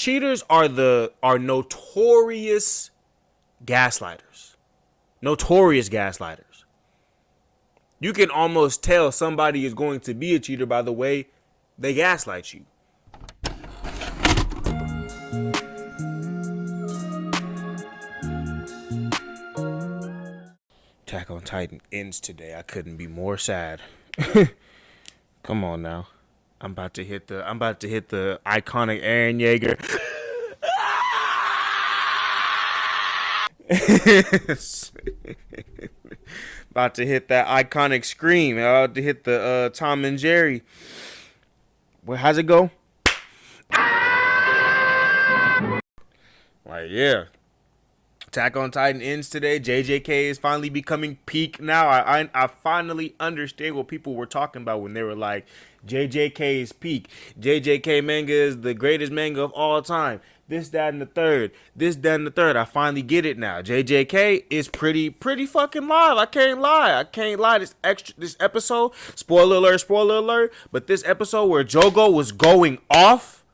cheaters are notorious gaslighters. Notorious gaslighters. You can almost tell somebody is going to be a cheater by the way they gaslight you. Attack on Titan ends today. I couldn't be more sad. Come on now. I'm about to hit the iconic Eren Yeager. About to hit that iconic scream. About to hit the Tom and Jerry. Well, how's it go? Like, yeah. Attack on Titan ends today. JJK is finally becoming peak now. I finally understand what people were talking about when they were like, JJK is peak. JJK manga is the greatest manga of all time. This, that, and the third. This, that, and the third. I finally get it now. JJK is pretty fucking live. I can't lie. This episode, spoiler alert. But this episode where Jogo was going off,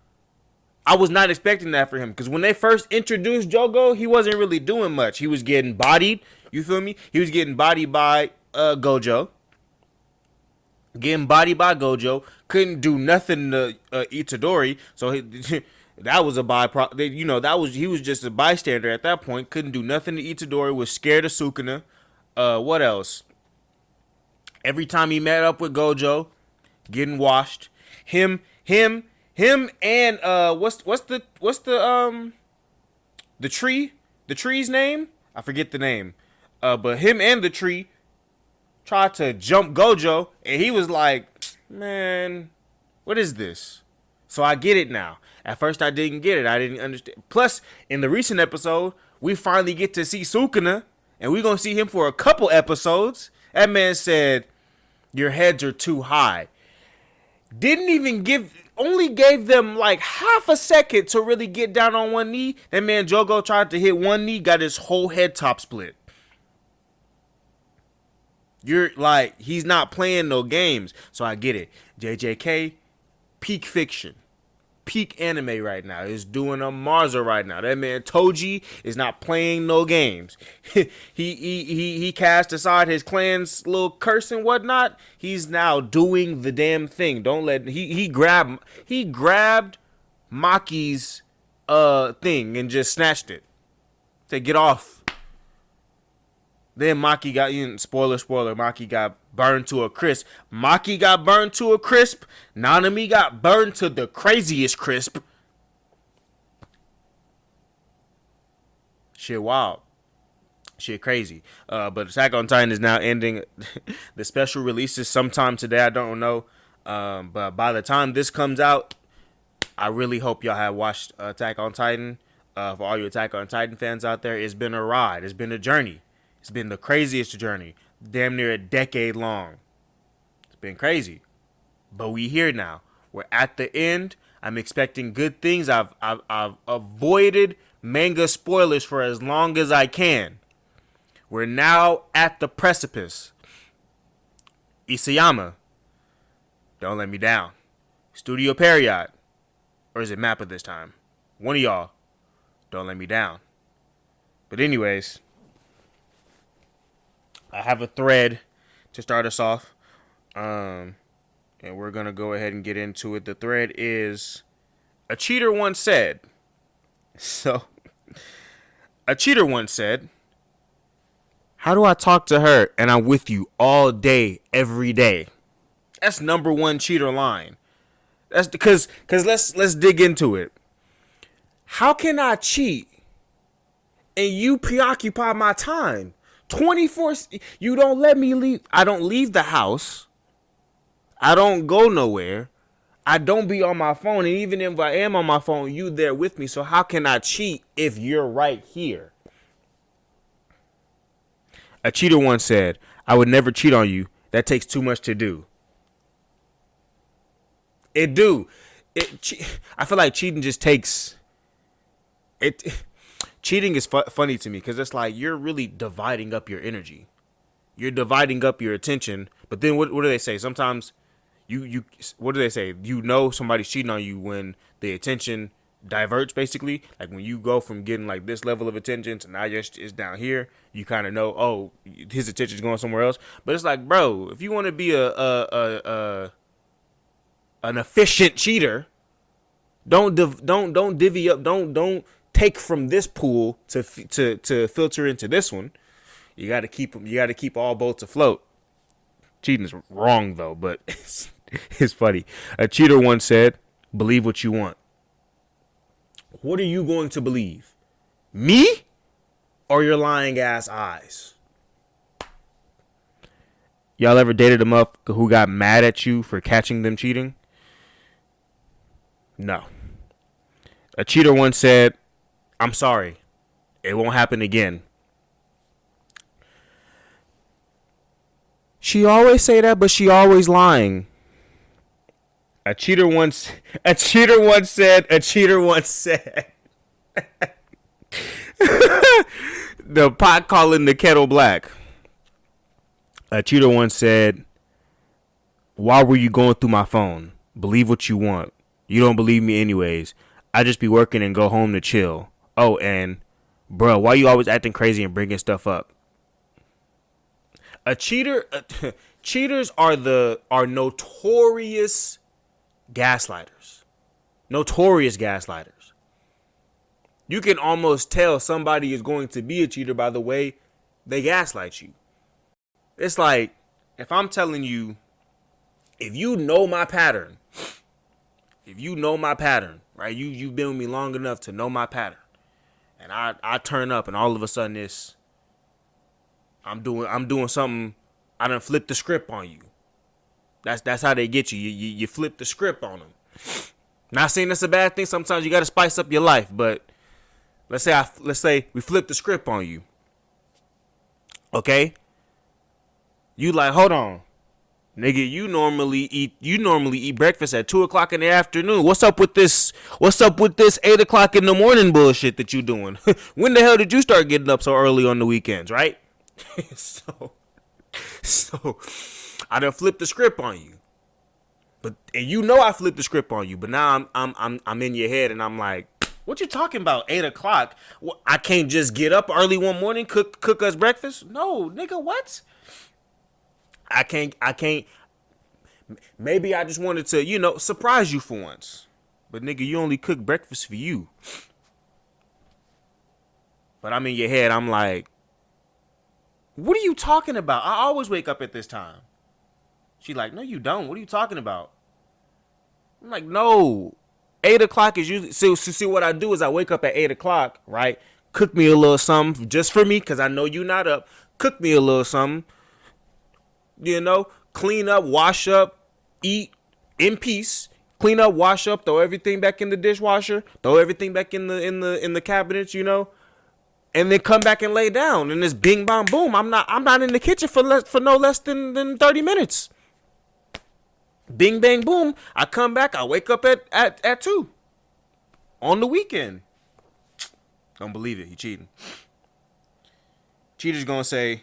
I was not expecting that for him, because when they first introduced Jogo, he wasn't really doing much. He was getting bodied. You feel me? He was getting bodied by Gojo. Couldn't do nothing to Itadori. So that was a byproduct. He was just a bystander at that point. Couldn't do nothing to Itadori. Was scared of Sukuna. What else? Every time he met up with Gojo, getting washed. Him and what's the tree? The tree's name? I forget the name. But him and the tree tried to jump Gojo, and he was like, man, what is this? So I get it now. At first I didn't get it. I didn't understand. Plus, in the recent episode, we finally get to see Sukuna, and we're going to see him for a couple episodes. That man said, your heads are too high. Only gave them like half a second to really get down on one knee. That man Jogo tried to hit one knee, got his whole head top split. You're like, he's not playing no games. So I get it. JJK, peak fiction. Peak anime right now. Is doing a Marza right now. That man Toji is not playing no games. he cast aside his clan's little curse and whatnot. He's now doing the damn thing. Don't let he grabbed Maki's thing and just snatched it. Say, get off. Then Maki got, spoiler, Maki got burned to a crisp. Nanami got burned to the craziest crisp. Shit wild. Shit crazy. But Attack on Titan is now ending. The special releases sometime today. I don't know. But by the time this comes out, I really hope y'all have watched Attack on Titan. For all you Attack on Titan fans out there, it's been a ride. It's been a journey. It's been the craziest journey, damn near a decade long. It's been crazy, but we here now. We're at the end. I'm expecting good things. I've avoided manga spoilers for as long as I can. We're now at the precipice. Isayama, don't let me down. Studio Period, or is it Mappa this time? One of y'all, don't let me down. But anyways, I have a thread to start us off, and we're going to go ahead and get into it. The thread is, a cheater once said, how do I talk to her and I'm with you all day, every day? That's number one cheater line. That's because let's dig into it. How can I cheat and you preoccupy my time? 24, you don't let me leave. I don't leave the house. I don't go nowhere. I don't be on my phone. And even if I am on my phone, you there with me. So how can I cheat if you're right here? A cheater once said, I would never cheat on you. That takes too much to do. It do. I feel like cheating just takes it. Cheating is funny to me because it's like you're really dividing up your energy. You're dividing up your attention. But then what do they say? Sometimes what do they say? You know somebody's cheating on you when the attention diverts basically. Like when you go from getting like this level of attention to now it's down here, you kind of know, oh, his attention's going somewhere else. But it's like, bro, if you want to be a an efficient cheater, don't divvy up, don't take from this pool to filter into this one. You got to keep them. You got to keep all boats afloat. Cheating is wrong though, but it's funny. A cheater once said, "Believe what you want." What are you going to believe? Me or your lying ass eyes? Y'all ever dated a motherfucker who got mad at you for catching them cheating? No. A cheater once said, "I'm sorry. It won't happen again." She always say that, but she always lying. A cheater once said, the pot calling the kettle black. A cheater once said, "Why were you going through my phone? Believe what you want. You don't believe me anyways. I just be working and go home to chill. Oh, and bro, why you always acting crazy and bringing stuff up?" A cheater, cheaters are notorious gaslighters. Notorious gaslighters. You can almost tell somebody is going to be a cheater by the way they gaslight you. It's like, if I'm telling you, if you know my pattern, right? You've been with me long enough to know my pattern. And I turn up and all of a sudden I'm doing something. I done flipped the script on you. That's how they get you. You flip the script on them. Not saying that's a bad thing. Sometimes you got to spice up your life, but let's say we flip the script on you. Okay? You like, hold on, nigga. You normally eat breakfast at 2:00 in the afternoon. What's up with this? 8:00 in the morning bullshit that you doing? When the hell did you start getting up so early on the weekends, right? so I done flipped the script on you, and you know I flipped the script on you. But now I'm in your head, and I'm like, what you talking about? 8:00? Well, I can't just get up early one morning, cook us breakfast? No, nigga, what? I can't. Maybe I just wanted to, surprise you for once. But nigga, you only cook breakfast for you. But I'm in your head, I'm like, what are you talking about? I always wake up at this time. She like, no, you don't. What are you talking about? I'm like, no. 8:00 is usually. See, what I do is I wake up at 8:00, right? Cook me a little something just for me, because I know you not up. Cook me a little something. Clean up, wash up, eat in peace. Clean up, wash up, throw everything back in the dishwasher, throw everything back in the cabinets, and then come back and lay down. And it's bing bong boom. I'm not in the kitchen for no less than 30 minutes. Bing bang boom. I come back. I wake up at 2 on the weekend. Don't believe it. He cheating. Cheater's gonna say,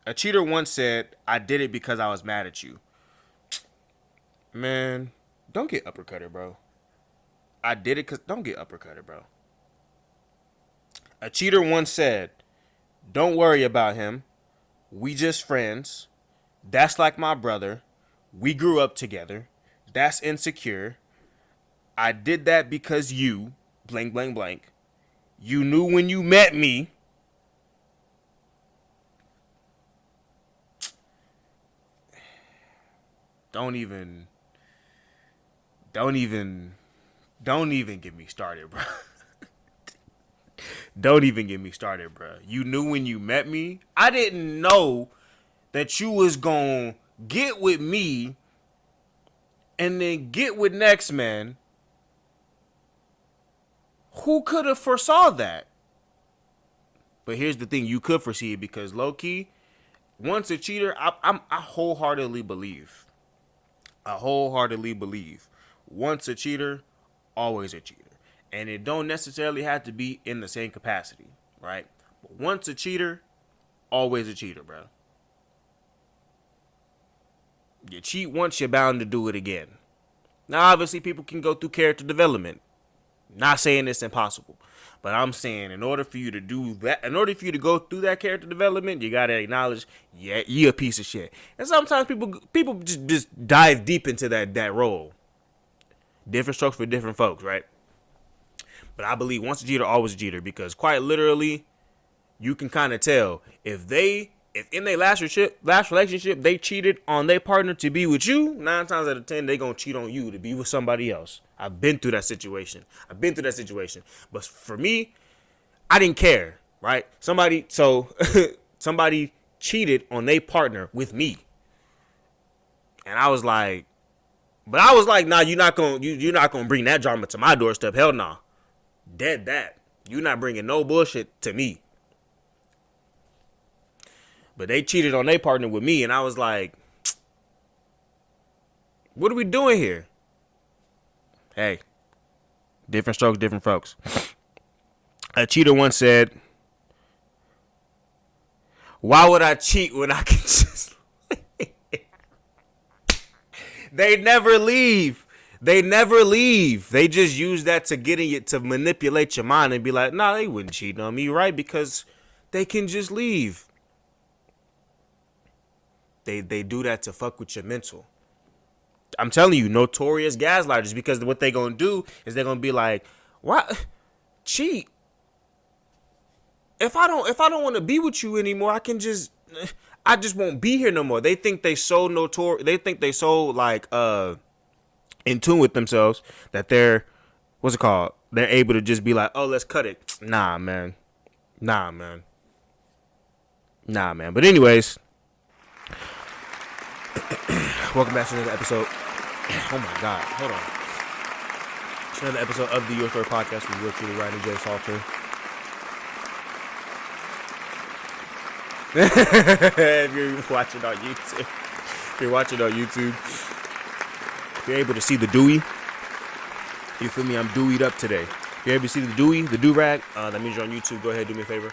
a cheater once said, "I did it because I was mad at you." Man, don't get uppercutted, bro. I did it because don't get uppercutted, bro. A cheater once said, "Don't worry about him. We just friends. That's like my brother. We grew up together. That's insecure. I did that because you, blank, blank, blank. You knew when you met me." Don't even get me started, bro. Don't even get me started, bro. You knew when you met me? I didn't know that you was gonna get with me and then get with next man. Who could have foresaw that? But here's the thing, you could foresee it, because low key, once a cheater, I wholeheartedly believe. Once a cheater, always a cheater. And it don't necessarily have to be in the same capacity, right? But once a cheater, always a cheater, bro. You cheat once, you're bound to do it again. Now, obviously, people can go through character development. Not saying it's impossible, but I'm saying in order for you to do that, in order for you to go through that character development, you gotta acknowledge, yeah, you a piece of shit. And sometimes people just dive deep into that role. Different strokes for different folks, right? But I believe once a cheater, always a cheater, because quite literally, you can kind of tell if in their last relationship they cheated on their partner to be with you. 9 times out of 10 they gonna cheat on you to be with somebody else. I've been through that situation. But for me, I didn't care, right? Somebody cheated on their partner with me, and I was like, nah, you're not gonna bring that drama to my doorstep. Hell nah, dead that. You're not bringing no bullshit to me. But they cheated on their partner with me, and I was like, what are we doing here? Hey, different strokes, different folks. A cheater once said, why would I cheat when I can just... They never leave. They just use that to to manipulate your mind and be like, nah, they wouldn't cheat on me, right? Because they can just leave. They do that to fuck with your mental. I'm telling you, notorious gaslighters, because what they gonna do is they're gonna be like, what? Cheat? If I don't want to be with you anymore, I just won't be here no more. They think they so notorious. They think they so like in tune with themselves that they're they're able to just be like, oh, let's cut it. Nah, man. But anyways, welcome back to another episode. Oh my God, hold on. It's another episode of the YourStory podcast with yours truly, Rodney J. Salter. If you're watching on YouTube, if you're able to see the dewy, you feel me? I'm dewied up today. If you're able to see the do-rag, that means you're on YouTube. Go ahead, do me a favor.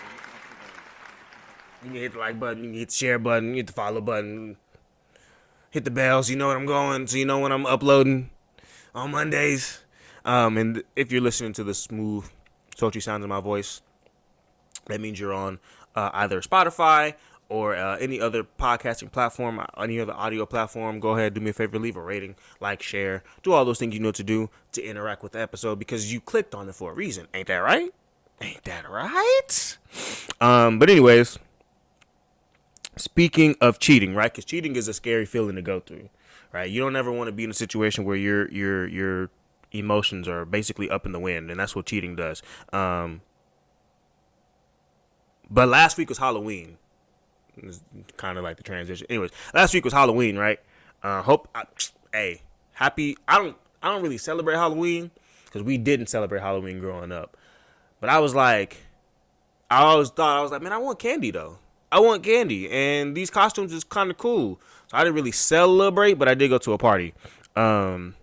You can hit the like button, you can hit the share button, you can hit the follow button, hit the bell so you know when I'm going, so you know when I'm uploading on Mondays. And if you're listening to the smooth, sultry sounds of my voice, that means you're on either Spotify or any other podcasting platform, any other audio platform. Go ahead, do me a favor, leave a rating, like, share, do all those things you know to do to interact with the episode, because you clicked on it for a reason. Ain't that right? But anyways, speaking of cheating, right? Because cheating is a scary feeling to go through, right? You don't ever want to be in a situation where your emotions are basically up in the wind, and that's what cheating does. But last week was Halloween. It's kind of like the transition. Anyways, last week was Halloween, right? Happy. I don't really celebrate Halloween because we didn't celebrate Halloween growing up. But I always thought, man, I want candy though. I want candy, and these costumes is kind of cool. So I didn't really celebrate, but I did go to a party. But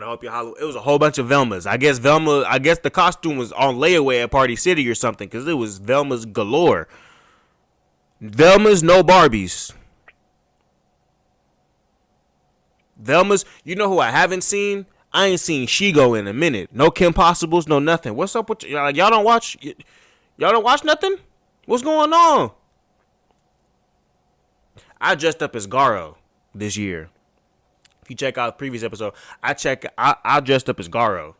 I hope it was a whole bunch of Velmas. I guess the costume was on layaway at Party City or something, because it was Velmas galore. Velmas, no Barbies. Velmas, you know who I haven't seen? I ain't seen Shigo in a minute. No Kim Possibles, no nothing. What's up with y'all? Y'all don't watch nothing? What's going on? I dressed up as Garo this year. If you check out the previous episode, I dressed up as Garo.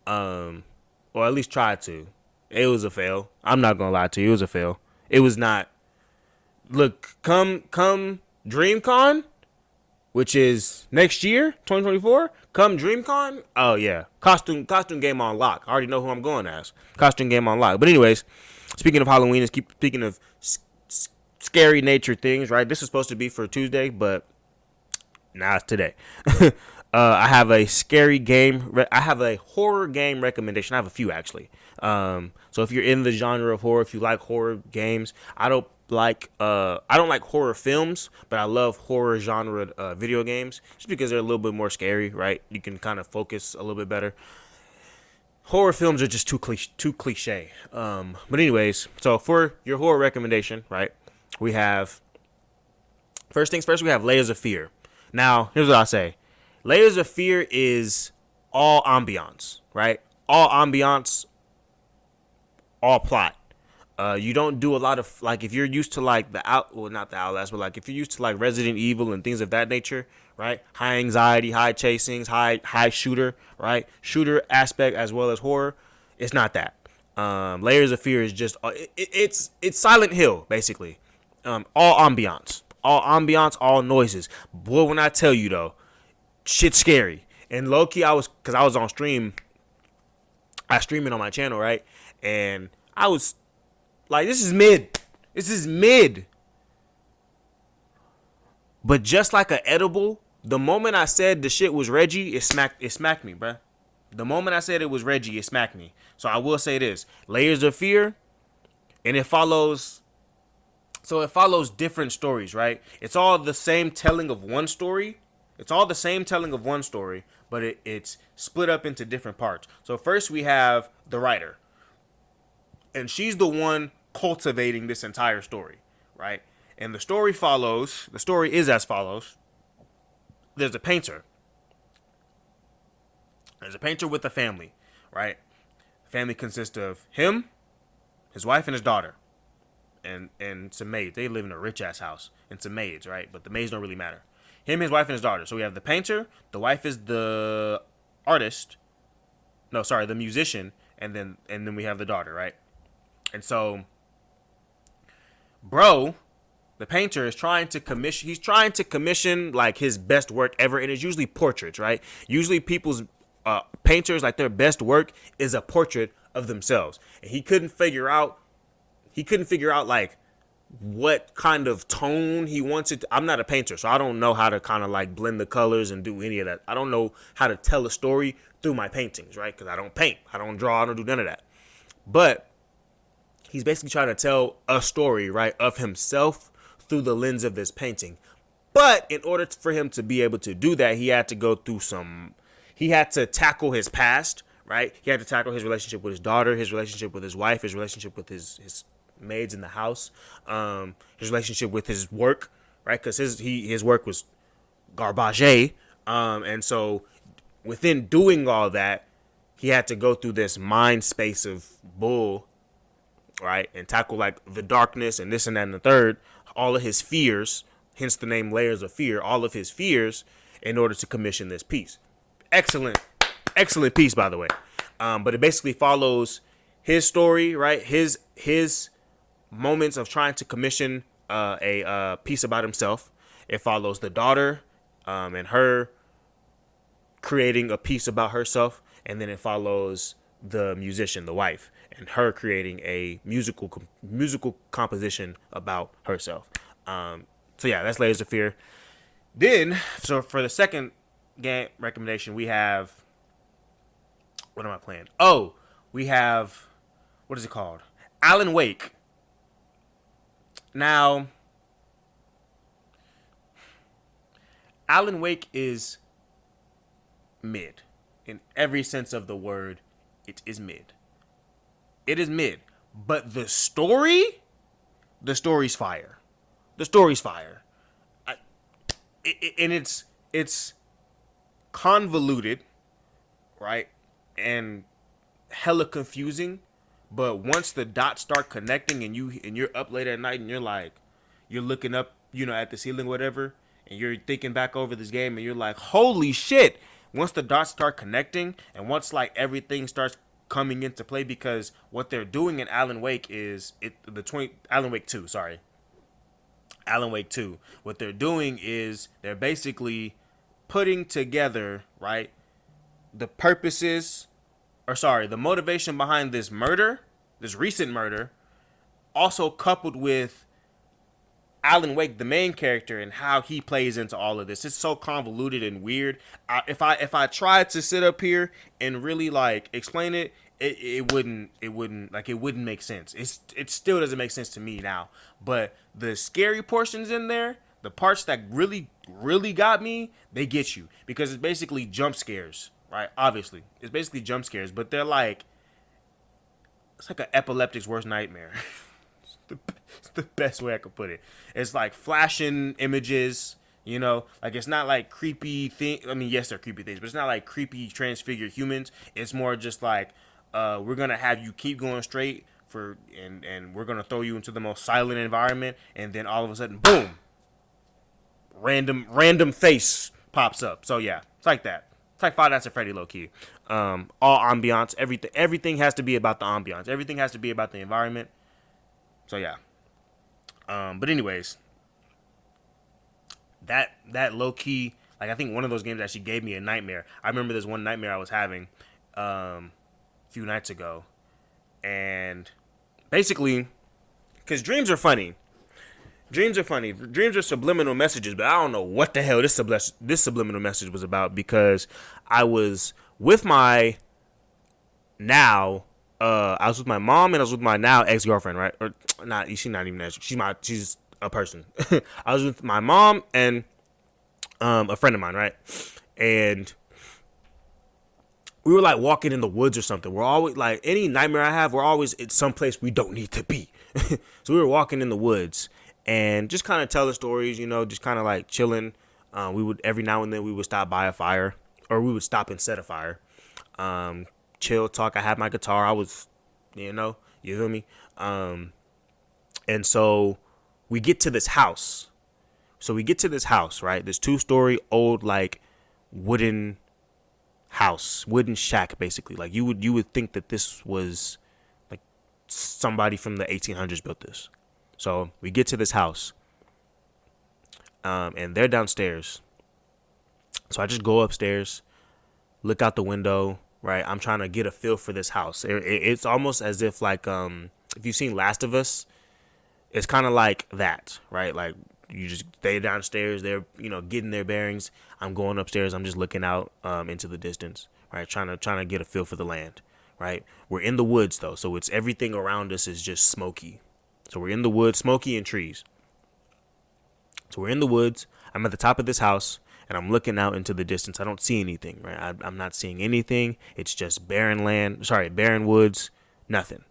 Or at least tried to. It was a fail. I'm not gonna lie to you, it was a fail. It was not. Look, come DreamCon, which is next year, 2024. Come DreamCon. Oh yeah, costume game on lock. I already know who I'm going as. Costume game on lock. But anyways, speaking of Halloween, speaking of scary nature things, right? This is supposed to be for Tuesday, but nah, it's today. I have a scary game. I have a horror game recommendation. I have a few actually. So if you're in the genre of horror, if you like horror games, I don't like horror films, but I love horror genre video games just because they're a little bit more scary, right? You can kind of focus a little bit better. Horror films are just too cliche. But anyways, so for your horror recommendation, right? We have, first things first, we have Layers of Fear. Now, here's what I'll say. Layers of Fear is all ambiance, right? All ambiance, all plot. You don't do a lot of, like, if you're used to like not the Outlast, but like if you're used to like Resident Evil and things of that nature, right? High anxiety, high chasings, high shooter, right? Shooter aspect as well as horror. It's not that. Layers of Fear is just it's Silent Hill basically. All ambiance, all noises. Boy, when I tell you though, shit's scary. And low key, cause I was on stream. I stream it on my channel, right? And I was like, this is mid. This is mid. But just like a edible, the moment I said the shit was Reggie, it smacked me, bruh. The moment I said it was Reggie, it smacked me. So I will say this. Layers of Fear, and it follows different stories, right? It's all the same telling of one story. But it's split up into different parts. So first we have the writer. And she's the one cultivating this entire story, right? And the story is as follows. There's a painter. With a family, right? Family consists of him, his wife, and his daughter. And some maids. They live in a rich ass house. And some maids, right? But the maids don't really matter. Him, his wife, and his daughter. So we have the painter, the wife is the artist. No, sorry, the musician, and then we have the daughter, right? And so, bro, the painter is trying to commission like his best work ever, and it's usually portraits, right? Usually people's painters, like their best work is a portrait of themselves. And he couldn't figure out like what kind of tone he wants it to. I'm not a painter, so I don't know how to kind of like blend the colors and do any of that. I don't know how to tell a story through my paintings, right? Because I don't paint, I don't draw, I don't do none of that. But he's basically trying to tell a story, right, of himself through the lens of this painting. But in order for him to be able to do that, he had to tackle his past, right? He had to tackle his relationship with his daughter, his relationship with his wife, his relationship with his maids in the house, his relationship with his work, right? Because his work was garbage, and so within doing all that, he had to go through this mind space of bull, right, and tackle like the darkness and this and that and the third, all of his fears, hence the name Layers of Fear, all of his fears, in order to commission this piece. Excellent piece, by the way. But it basically follows his story, right? His moments of trying to commission a piece about himself. It follows the daughter and her creating a piece about herself, and then it follows the musician, the wife, and her creating a musical composition about herself. So yeah, that's Layers of Fear. Then, so for the second game recommendation, we have, what am I playing? Oh, we have, what is it called? Alan Wake. Now, Alan Wake is mid. In every sense of the word, it is mid. It is mid. But the story's fire. The story's fire. And it's convoluted, right? And hella confusing. But once the dots start connecting and you're up late at night and you're looking up, at the ceiling, whatever, and you're thinking back over this game and you're like, holy shit. Once the dots start connecting and once like everything starts coming into play, because what they're doing in Alan Wake is Alan Wake 2, sorry. Alan Wake 2. What they're doing is they're basically putting together, right, the motivation behind this recent murder, also coupled with Alan Wake, the main character, and how he plays into all of this. It's so convoluted and weird. If I tried to sit up here and really like explain it, it wouldn't make sense. It still doesn't make sense to me now. But the scary portions in there, the parts that really, really got me, they get you, because it's basically jump scares, right? Obviously, it's basically jump scares, but they're like, it's like an epileptic's worst nightmare. It's the best way I could put it. It's like flashing images, You know, like it's not like creepy thing. I mean, yes, they're creepy things, but it's not like creepy transfigured humans. It's more just like we're gonna have you keep going straight for, and we're gonna throw you into the most silent environment, and then all of a sudden, boom, random face pops up. So yeah, it's like that. It's like Five Nights at Freddy low key. All ambiance, everything has to be about the ambiance. Everything has to be about the environment. So yeah. But anyways, that low key, like I think one of those games actually gave me a nightmare. I remember this one nightmare I was having a few nights ago, and basically, because dreams are funny. Dreams are funny. Dreams are subliminal messages, but I don't know what the hell this subliminal message was about, because I was with my I was with my mom and I was with my now ex-girlfriend, right? Or not, she's not even she's a person. I was with my mom and a friend of mine, right? And we were like walking in the woods or something. We're always like, any nightmare I have, we're always at some place we don't need to be. So we were walking in the woods and just kind of telling stories, you know, just kind of like chilling. We would, every now and then we would stop by a fire, or we would stop and set a fire. Chill, talk. I had my guitar. I was, you know, you feel me? And so we get to this house. Right? This 2-story old, like, wooden house, wooden shack, basically. Like, you would think that this was like somebody from the 1800s built this. So we get to this house, and they're downstairs. So I just go upstairs, look out the window, right? I'm trying to get a feel for this house. It's almost as if, like, if you've seen Last of Us, it's kind of like that, right? Like, you just stay downstairs, they're, you know, getting their bearings. I'm going upstairs, I'm just looking out into the distance, right? Trying to get a feel for the land, right? We're in the woods, though, so it's everything around us is just smoky. So we're in the woods, smoky and trees. So we're in the woods. I'm at the top of this house, and I'm looking out into the distance. I don't see anything, right? I'm not seeing anything. It's just barren woods, nothing.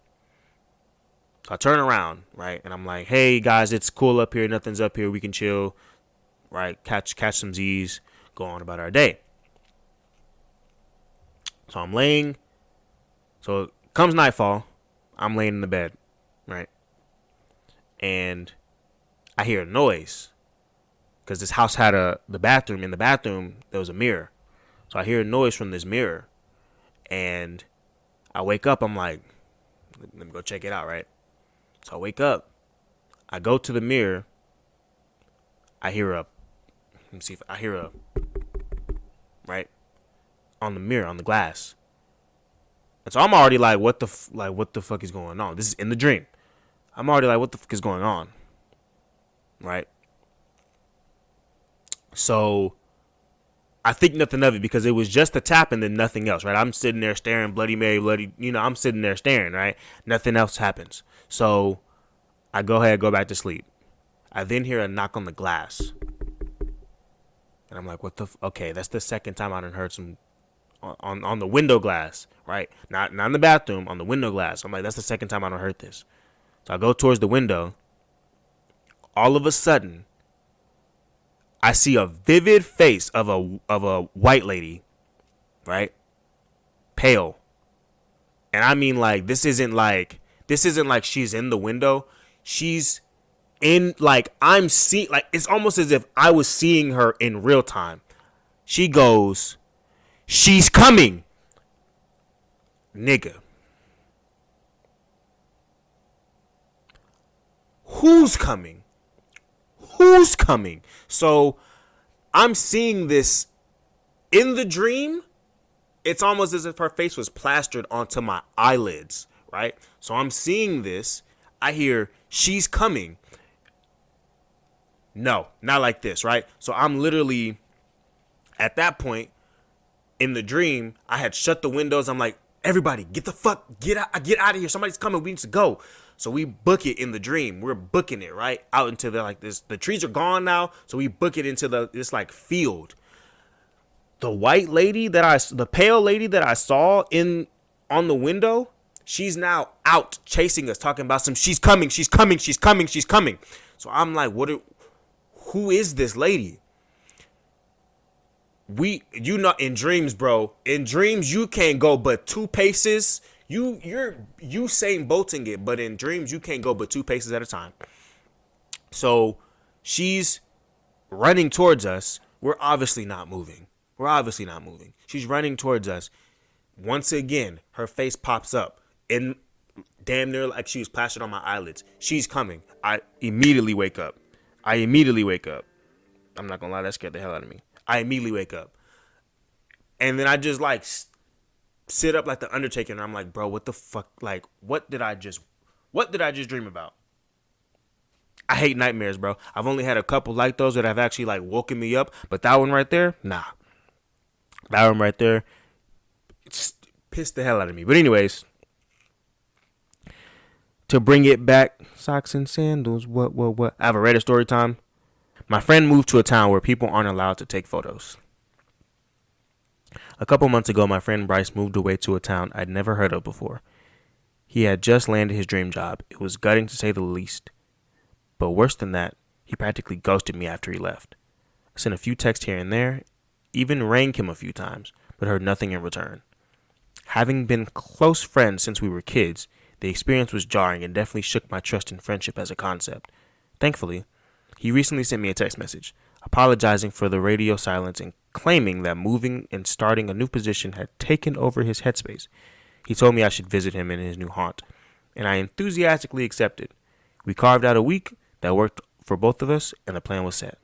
So I turn around, right, and I'm like, hey, guys, it's cool up here. Nothing's up here. We can chill, right, catch some Z's, go on about our day. So I'm laying. So it comes nightfall. I'm laying in the bed, right? And I hear a noise, because this house had the bathroom. In the bathroom, there was a mirror. So I hear a noise from this mirror, and I wake up. I'm like, let me go check it out, right? So I wake up. I go to the mirror. I hear let me see if I hear right on the mirror, on the glass. And so I'm already like, what the fuck is going on? This is in the dream. I'm already like, what the fuck is going on? Right? So I think nothing of it, because it was just a tap and then nothing else, right? I'm sitting there staring, Bloody Mary, I'm sitting there staring, right? Nothing else happens. So I go back to sleep. I then hear a knock on the glass. And I'm like, what the okay, that's the second time I done heard some on the window glass, right? Not in the bathroom, on the window glass. I'm like, that's the second time I done heard this. So I go towards the window. All of a sudden, I see a vivid face of a white lady, right? Pale. And I mean, like, this isn't like she's in the window. She's in, like, I'm seeing, like, it's almost as if I was seeing her in real time. She goes, she's coming. Nigga. Who's coming? Who's coming? So I'm seeing this in the dream. It's almost as if her face was plastered onto my eyelids, right? So I'm seeing this. I hear, she's coming. No, not like this, right? So I'm literally, at that point, in the dream, I had shut the windows. I'm like, everybody, get out of here. Somebody's coming. We need to go. So we book it in the dream. We're booking it, right? Out into the trees are gone now. So we book it into this like field. The pale lady that I saw on the window, she's now out chasing us, talking about she's coming. So I'm like, who is this lady? You know, in dreams, bro. In dreams, you can't go but 2 paces. You're Usain Bolting it, but in dreams, you can't go but 2 paces at a time. So she's running towards us. We're obviously not moving. She's running towards us. Once again, her face pops up and damn near like she was plastered on my eyelids. She's coming. I immediately wake up. I'm not gonna lie, that scared the hell out of me. I immediately wake up. And then I just like sit up like the Undertaker, and I'm like, bro, what the fuck? Like, what did I just dream about? I hate nightmares, bro. I've only had a couple like those that have actually like woken me up, but that one right there, nah. That one right there, it's pissed the hell out of me. But anyways, to bring it back, socks and sandals, what? I have a Reddit story time. My friend moved to a town where people aren't allowed to take photos. A couple months ago, my friend Bryce moved away to a town I'd never heard of before. He had just landed his dream job. It was gutting to say the least. But worse than that, he practically ghosted me after he left. I sent a few texts here and there, even rang him a few times, but heard nothing in return. Having been close friends since we were kids, the experience was jarring and definitely shook my trust in friendship as a concept. Thankfully, he recently sent me a text message, apologizing for the radio silence and claiming that moving and starting a new position had taken over his headspace. He told me I should visit him in his new haunt, and I enthusiastically accepted. We carved out a week that worked for both of us, and the plan was set.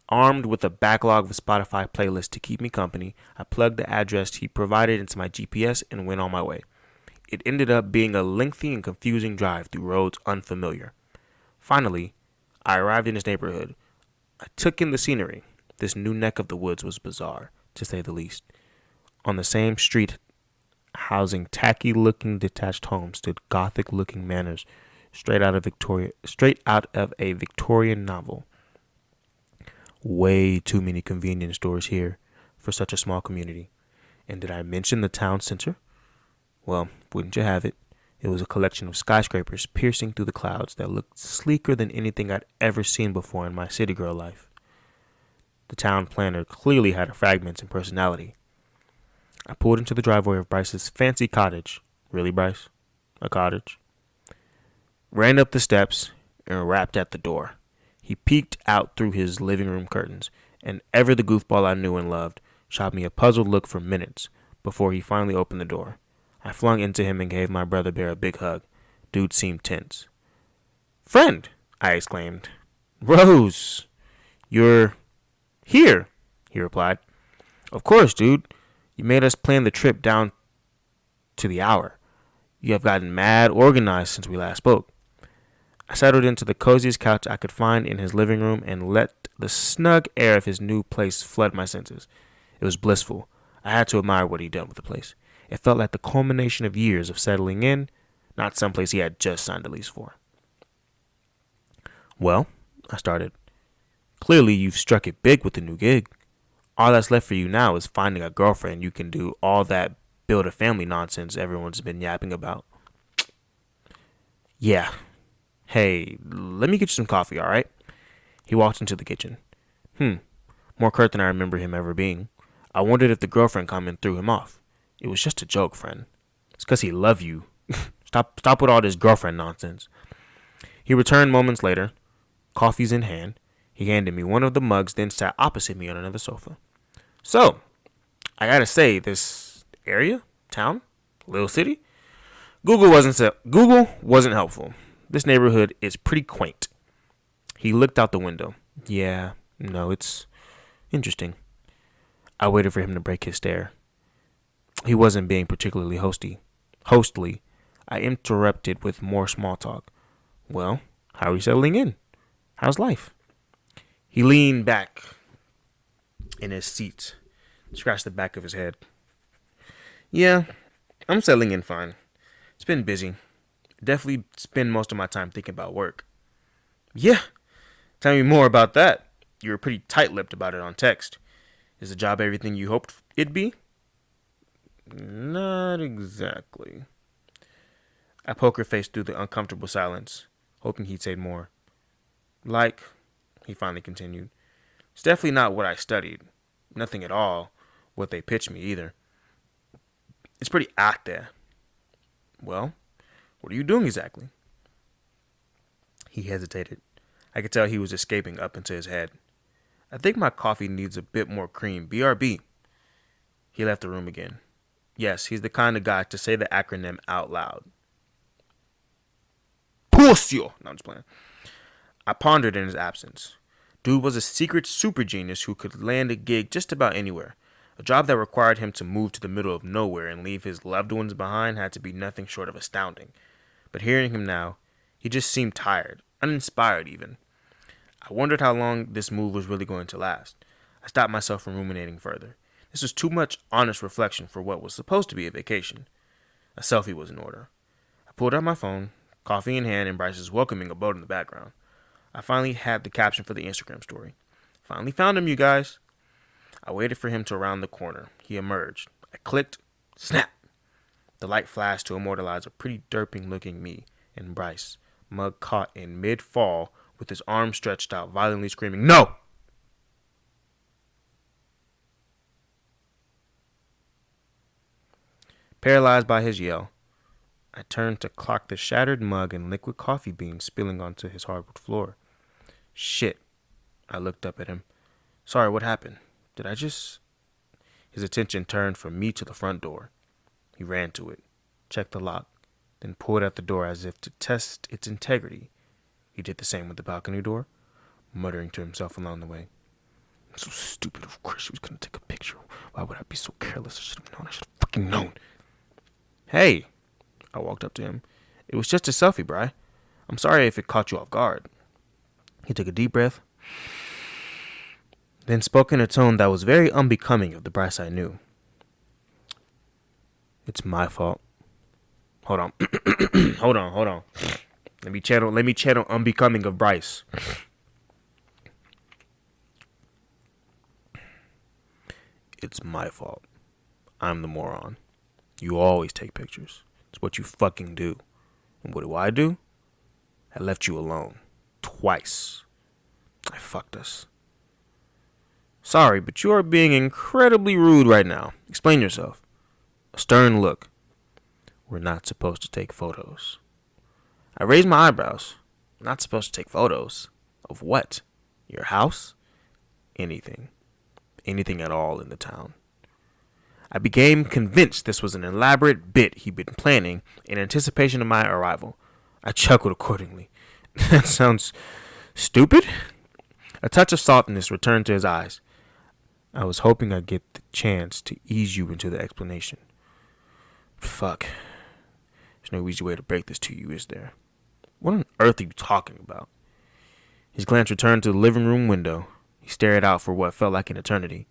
Armed with a backlog of Spotify playlists to keep me company, I plugged the address he provided into my GPS and went on my way. It ended up being a lengthy and confusing drive through roads unfamiliar. Finally, I arrived in his neighborhood. I took in the scenery. This new neck of the woods was bizarre, to say the least. On the same street, housing tacky-looking detached homes, stood Gothic-looking manors, straight out of a Victorian novel. Way too many convenience stores here for such a small community. And did I mention the town center? Well, wouldn't you have it? It was a collection of skyscrapers piercing through the clouds that looked sleeker than anything I'd ever seen before in my city girl life. The town planner clearly had a fragments and personality. I pulled into the driveway of Bryce's fancy cottage. Really, Bryce? A cottage? Ran up the steps and rapped at the door. He peeked out through his living room curtains, and ever the goofball I knew and loved shot me a puzzled look for minutes before he finally opened the door. I flung into him and gave my brother bear a big hug. Dude seemed tense. "Friend," I exclaimed. "Rose, you're here," he replied. "Of course, dude. You made us plan the trip down to the hour. You have gotten mad organized since we last spoke." I settled into the coziest couch I could find in his living room and let the snug air of his new place flood my senses. It was blissful. I had to admire what he'd done with the place. It felt like the culmination of years of settling in, not someplace he had just signed a lease for. "Well," I started, "clearly you've struck it big with the new gig. All that's left for you now is finding a girlfriend you can do all that build a family nonsense everyone's been yapping about." "Yeah. Hey, let me get you some coffee, all right?" He walked into the kitchen. More curt than I remember him ever being. I wondered if the girlfriend comment threw him off. It was just a joke, friend. It's 'cause he love you. Stop with all this girlfriend nonsense. He returned moments later, coffees in hand. He handed me one of the mugs, then sat opposite me on another sofa. "So, I gotta say, this area, town, little city, Google wasn't helpful. This neighborhood is pretty quaint." He looked out the window. "Yeah, no, it's interesting." I waited for him to break his stare. He wasn't being particularly hostly. I interrupted with more small talk. "Well, how are you settling in? How's life?" He leaned back in his seat, scratched the back of his head. "Yeah, I'm settling in fine. It's been busy. Definitely spend most of my time thinking about work." "Yeah, tell me more about that. You were pretty tight-lipped about it on text. Is the job everything you hoped it'd be?" "Not exactly." I poker-faced through the uncomfortable silence, hoping he'd say more. "Like," he finally continued, "it's definitely not what I studied. Nothing at all what they pitched me either. It's pretty out there. Well, what are you doing exactly? He hesitated. I could tell he was escaping up into his head. I think my coffee needs a bit more cream. BRB. He left the room again. Yes, he's the kind of guy to say the acronym out loud. Pussio! No, I'm just playing. I pondered in his absence. Dude was a secret super genius who could land a gig just about anywhere. A job that required him to move to the middle of nowhere and leave his loved ones behind had to be nothing short of astounding. But hearing him now, he just seemed tired, uninspired even. I wondered how long this move was really going to last. I stopped myself from ruminating further. This was too much honest reflection for what was supposed to be a vacation. A selfie was in order. I pulled out my phone, coffee in hand, and Bryce's welcoming abode in the background. I finally had the caption for the Instagram story. Finally found him, you guys. I waited for him to round the corner. He emerged. I clicked. Snap! The light flashed to immortalize a pretty derping-looking me and Bryce, mug caught in mid-fall with his arms stretched out, violently screaming, "No!" Paralyzed by his yell, I turned to clock the shattered mug and liquid coffee beans spilling onto his hardwood floor. Shit. I looked up at him. Sorry, what happened? Did I just... His attention turned from me to the front door. He ran to it, checked the lock, then pulled at the door as if to test its integrity. He did the same with the balcony door, muttering to himself along the way. I'm so stupid, of course she was going to take a picture. Why would I be so careless? I should have known. I should have fucking known. Hey, I walked up to him. It was just a selfie, Bri. I'm sorry if it caught you off guard. He took a deep breath, then spoke in a tone that was very unbecoming of the Bryce I knew. It's my fault. Hold on. hold on. Let me channel unbecoming of Bryce. It's my fault. I'm the moron. You always take pictures. It's what you fucking do. And what do? I left you alone. Twice. I fucked us. Sorry, but you are being incredibly rude right now. Explain yourself. A stern look. We're not supposed to take photos. I raised my eyebrows. Not supposed to take photos. Of what? Your house? Anything. Anything at all in the town. I became convinced this was an elaborate bit he'd been planning in anticipation of my arrival. I chuckled accordingly. That sounds stupid? A touch of softness returned to his eyes. I was hoping I'd get the chance to ease you into the explanation. Fuck. There's no easy way to break this to you, is there? What on earth are you talking about? His glance returned to the living room window. He stared out for what felt like an eternity.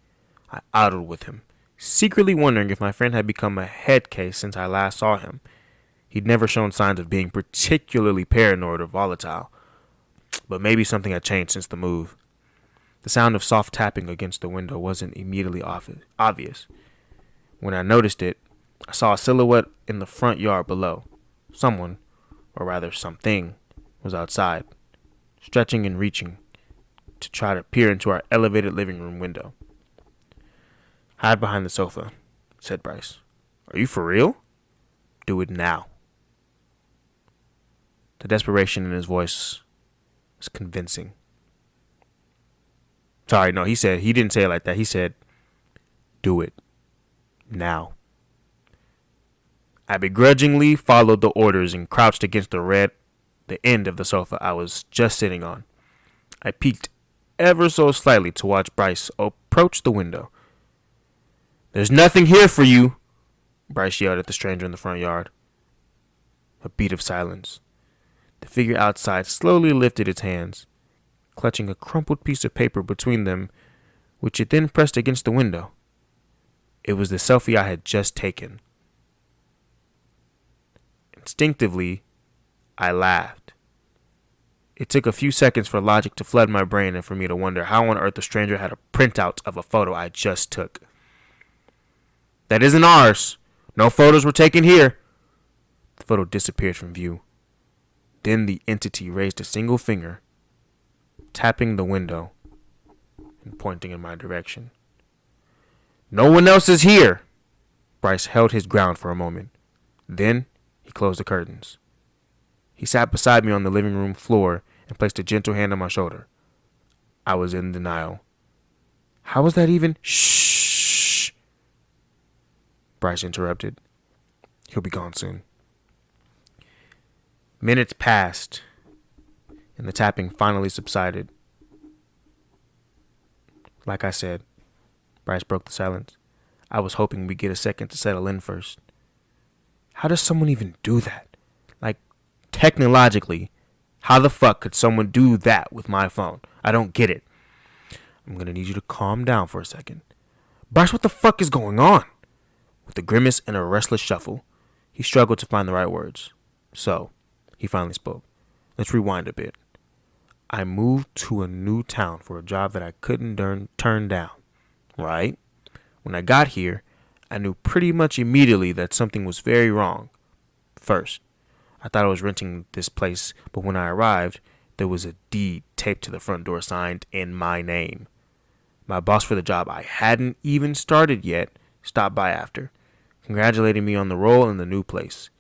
I idled with him, secretly wondering if my friend had become a head case since I last saw him. He'd never shown signs of being particularly paranoid or volatile, but maybe something had changed since the move. The sound of soft tapping against the window wasn't immediately obvious. When I noticed it, I saw a silhouette in the front yard below. Someone, or rather something, was outside, stretching and reaching to try to peer into our elevated living room window. Hide behind the sofa, said Bryce. Are you for real? Do it now. The desperation in his voice was convincing. Sorry, no, he didn't say it like that. He said, do it now. I begrudgingly followed the orders and crouched against the end of the sofa I was just sitting on. I peeked ever so slightly to watch Bryce approach the window. There's nothing here for you, Bryce yelled at the stranger in the front yard. A beat of silence. The figure outside slowly lifted its hands, clutching a crumpled piece of paper between them, which it then pressed against the window. It was the selfie I had just taken. Instinctively, I laughed. It took a few seconds for logic to flood my brain and for me to wonder how on earth the stranger had a printout of a photo I just took. That isn't ours. No photos were taken here. The photo disappeared from view. Then the entity raised a single finger, tapping the window and pointing in my direction. No one else is here. Bryce held his ground for a moment. Then he closed the curtains. He sat beside me on the living room floor and placed a gentle hand on my shoulder. I was in denial. How was that even? Shh. Bryce interrupted. He'll be gone soon. Minutes passed, and the tapping finally subsided. Like I said, Bryce broke the silence. I was hoping we'd get a second to settle in first. How does someone even do that? Like, technologically, how the fuck could someone do that with my phone? I don't get it. I'm gonna need you to calm down for a second. Bryce, what the fuck is going on? With a grimace and a restless shuffle, he struggled to find the right words. So, he finally spoke. Let's rewind a bit. I moved to a new town for a job that I couldn't turn down. Right? When I got here, I knew pretty much immediately that something was very wrong. First, I thought I was renting this place, but when I arrived, there was a deed taped to the front door signed in my name. My boss for the job I hadn't even started yet stopped by after, congratulating me on the role in the new place.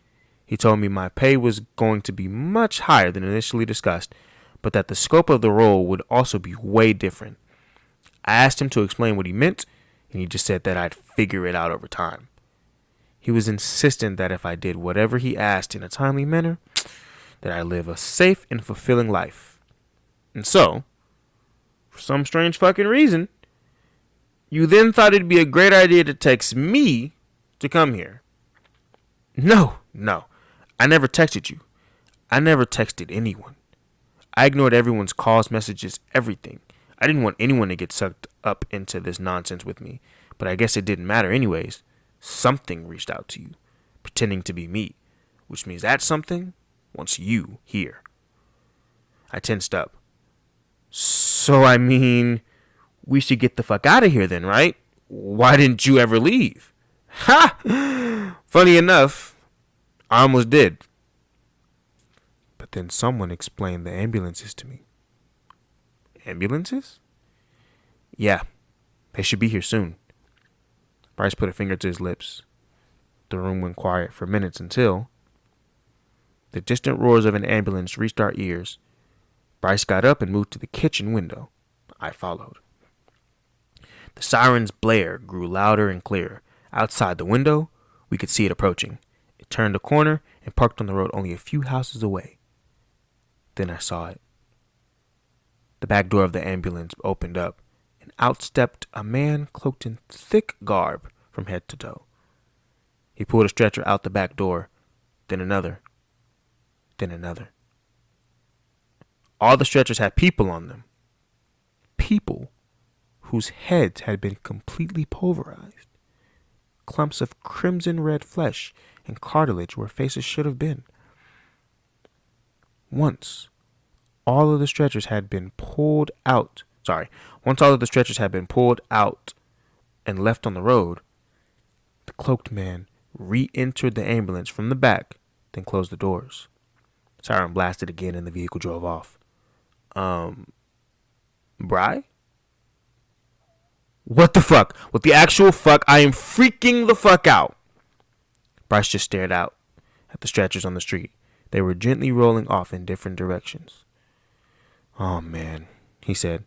He told me my pay was going to be much higher than initially discussed, but that the scope of the role would also be way different. I asked him to explain what he meant, and he just said that I'd figure it out over time. He was insistent that if I did whatever he asked in a timely manner, that I live a safe and fulfilling life. And so, for some strange fucking reason, you then thought it'd be a great idea to text me to come here. No. I never texted you. I never texted anyone. I ignored everyone's calls, messages, everything. I didn't want anyone to get sucked up into this nonsense with me, but I guess it didn't matter anyways. Something reached out to you, pretending to be me, which means that something wants you here. I tensed up. So, I mean, we should get the fuck out of here then, right? Why didn't you ever leave? Ha! Funny enough, I almost did. But then someone explained the ambulances to me. Ambulances? Yeah, they should be here soon. Bryce put a finger to his lips. The room went quiet for minutes until the distant roars of an ambulance reached our ears. Bryce got up and moved to the kitchen window. I followed. The siren's blare grew louder and clearer. Outside the window, we could see it approaching. It turned a corner and parked on the road only a few houses away. Then I saw it. The back door of the ambulance opened up, and out stepped a man cloaked in thick garb from head to toe. He pulled a stretcher out the back door, then another, then another. All the stretchers had people on them. People whose heads had been completely pulverized. Clumps of crimson red flesh and cartilage where faces should have been. Once all of the stretchers had been pulled out and left on the road, the cloaked man re-entered the ambulance from the back, then closed the doors. Siren blasted again and the vehicle drove off. Bry? What the fuck? What the actual fuck? I am freaking the fuck out. Bryce just stared out at the stretchers on the street. They were gently rolling off in different directions. Oh man, he said,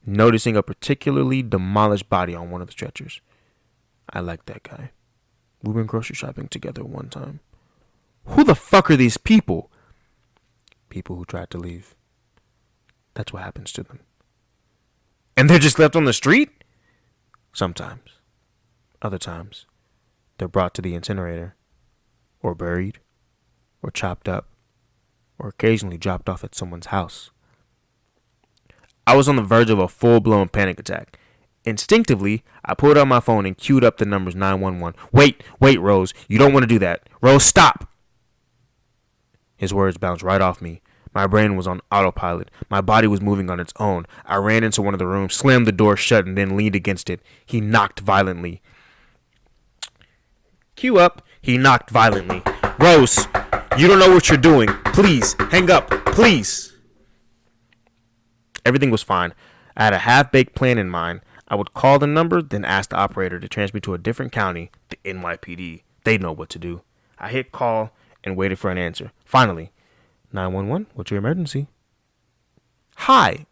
noticing a particularly demolished body on one of the stretchers. I like that guy. We went grocery shopping together one time. Who the fuck are these people? People who tried to leave. That's what happens to them. And they're just left on the street? Sometimes. Other times, they're brought to the incinerator, or buried, or chopped up, or occasionally dropped off at someone's house. I was on the verge of a full-blown panic attack. Instinctively, I pulled out my phone and queued up the numbers 911. Wait, Rose, you don't want to do that. Rose, stop! His words bounced right off me. My brain was on autopilot. My body was moving on its own. I ran into one of the rooms, slammed the door shut, and then leaned against it. He knocked violently. Cue up. He knocked violently. Rose, you don't know what you're doing. Please, hang up. Please. Everything was fine. I had a half-baked plan in mind. I would call the number, then ask the operator to transfer me to a different county, the NYPD. They know what to do. I hit call and waited for an answer. Finally, 911, what's your emergency? Hi,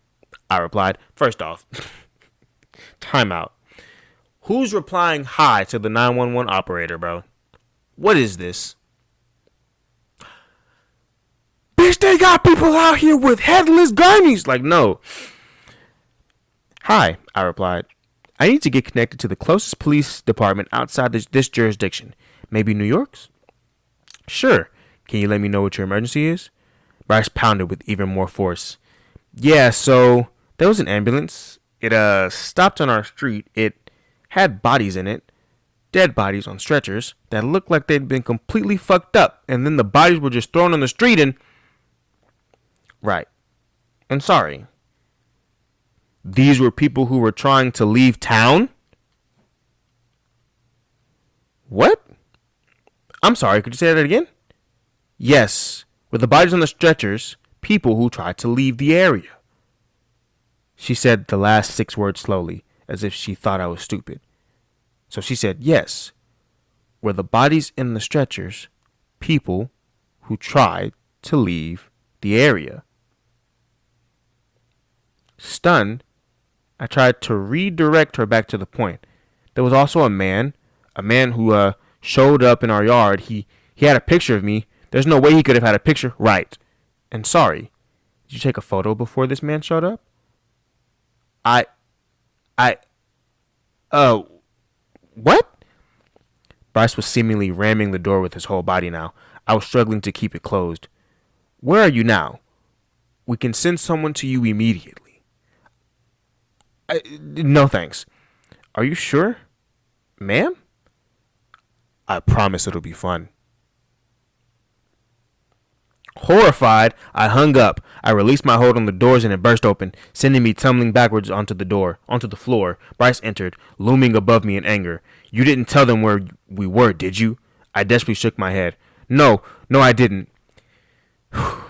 I replied. First off, timeout. Who's replying hi to the 911 operator, bro? What is this? Bitch, they got people out here with headless gurneys. Like, no. Hi, I replied. I need to get connected to the closest police department outside this jurisdiction. Maybe New York's? Sure. Can you let me know what your emergency is? Bryce pounded with even more force. Yeah, so there was an ambulance. It stopped on our street. It had bodies in it. Dead bodies on stretchers that looked like they'd been completely fucked up. And then the bodies were just thrown on the street and... Right. I'm sorry. These were people who were trying to leave town? What? I'm sorry, could you say that again? Yes, with the bodies on the stretchers, people who tried to leave the area. She said the last 6 words slowly, as if she thought I was stupid. So she said, yes, were the bodies in the stretchers, people who tried to leave the area. Stunned, I tried to redirect her back to the point. There was also a man who showed up in our yard. He had a picture of me. There's no way he could have had a picture. Right. And sorry, did you take a photo before this man showed up? What? Bryce was seemingly ramming the door with his whole body now. I was struggling to keep it closed. Where are you now? We can send someone to you immediately. No thanks. Are you sure? Ma'am? I promise it'll be fun. Horrified, I hung up. I released my hold on the doors and it burst open, sending me tumbling backwards onto the floor. Bryce entered, looming above me in anger. You didn't tell them where we were, did you? I desperately shook my head. No, I didn't.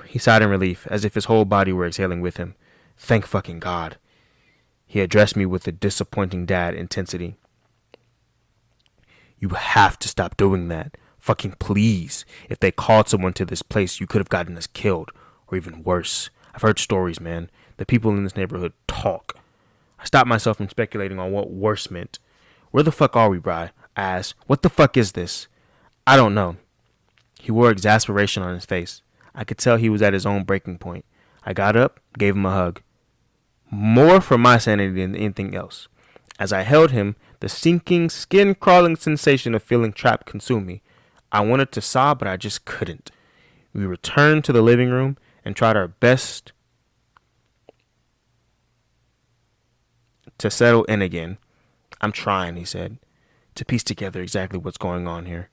He sighed in relief, as if his whole body were exhaling with him. Thank fucking God. He addressed me with a disappointing dad intensity. You have to stop doing that. Fucking please. If they called someone to this place, you could have gotten us killed. Or even worse. I've heard stories, man. The people in this neighborhood talk. I stopped myself from speculating on what worse meant. Where the fuck are we, Bri? I asked. What the fuck is this? I don't know. He wore exasperation on his face. I could tell he was at his own breaking point. I got up, gave him a hug. More for my sanity than anything else. As I held him, the sinking, skin-crawling sensation of feeling trapped consumed me. I wanted to sob, but I just couldn't. We returned to the living room and tried our best to settle in again. I'm trying, he said, to piece together exactly what's going on here.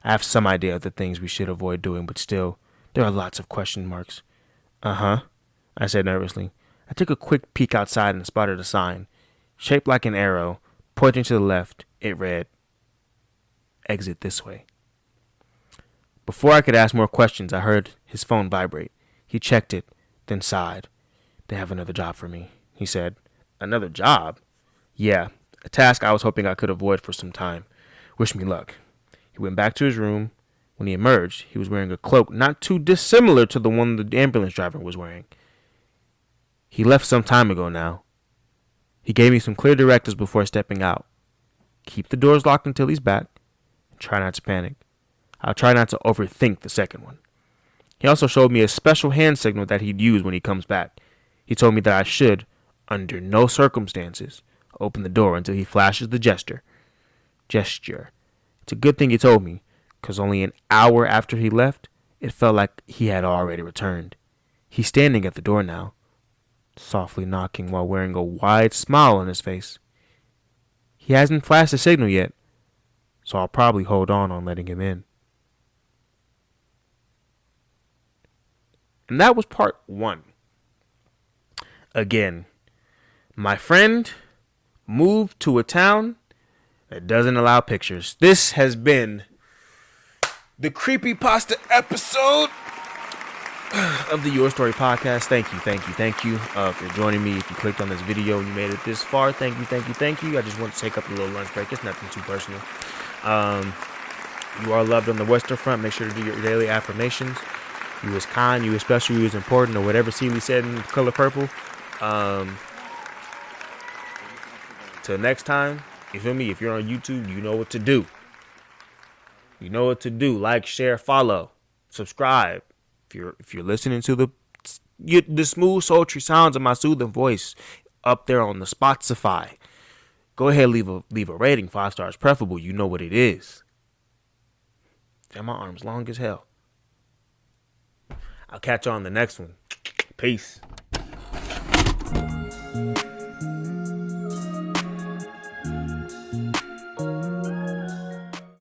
I have some idea of the things we should avoid doing, but still, there are lots of question marks. Uh-huh, I said nervously. I took a quick peek outside and spotted a sign. Shaped like an arrow, pointing to the left, it read, Exit this way. Before I could ask more questions, I heard his phone vibrate. He checked it, then sighed. They have another job for me, he said. Another job? Yeah, a task I was hoping I could avoid for some time. Wish me luck. He went back to his room. When he emerged, he was wearing a cloak not too dissimilar to the one the ambulance driver was wearing. He left some time ago now. He gave me some clear directives before stepping out. Keep the doors locked until he's back, and try not to panic. I'll try not to overthink the second one. He also showed me a special hand signal that he'd use when he comes back. He told me that I should, under no circumstances, open the door until he flashes the gesture. It's a good thing he told me, because only an hour after he left, it felt like he had already returned. He's standing at the door now, softly knocking while wearing a wide smile on his face. He hasn't flashed a signal yet, so I'll probably hold on letting him in. And that was part 1. Again, my friend moved to a town that doesn't allow pictures. This has been the Creepypasta episode. of the Your Story podcast. Thank you for joining me. If you clicked on this video and you made it this far, thank you. I just want to take up a little lunch break. It's nothing too personal. You are loved on the Western Front. Make sure to do your daily affirmations. You is kind, you is special, you is important, or whatever Celie said in color purple. Till next time, you feel me? If you're on YouTube, you know what to do. Like, share, follow, subscribe. If you're listening to the smooth, sultry sounds of my soothing voice up there on the Spotify, go ahead, leave a rating, 5 stars preferable. You know what it is. Damn, my arm's long as hell. I'll catch you on the next one. Peace.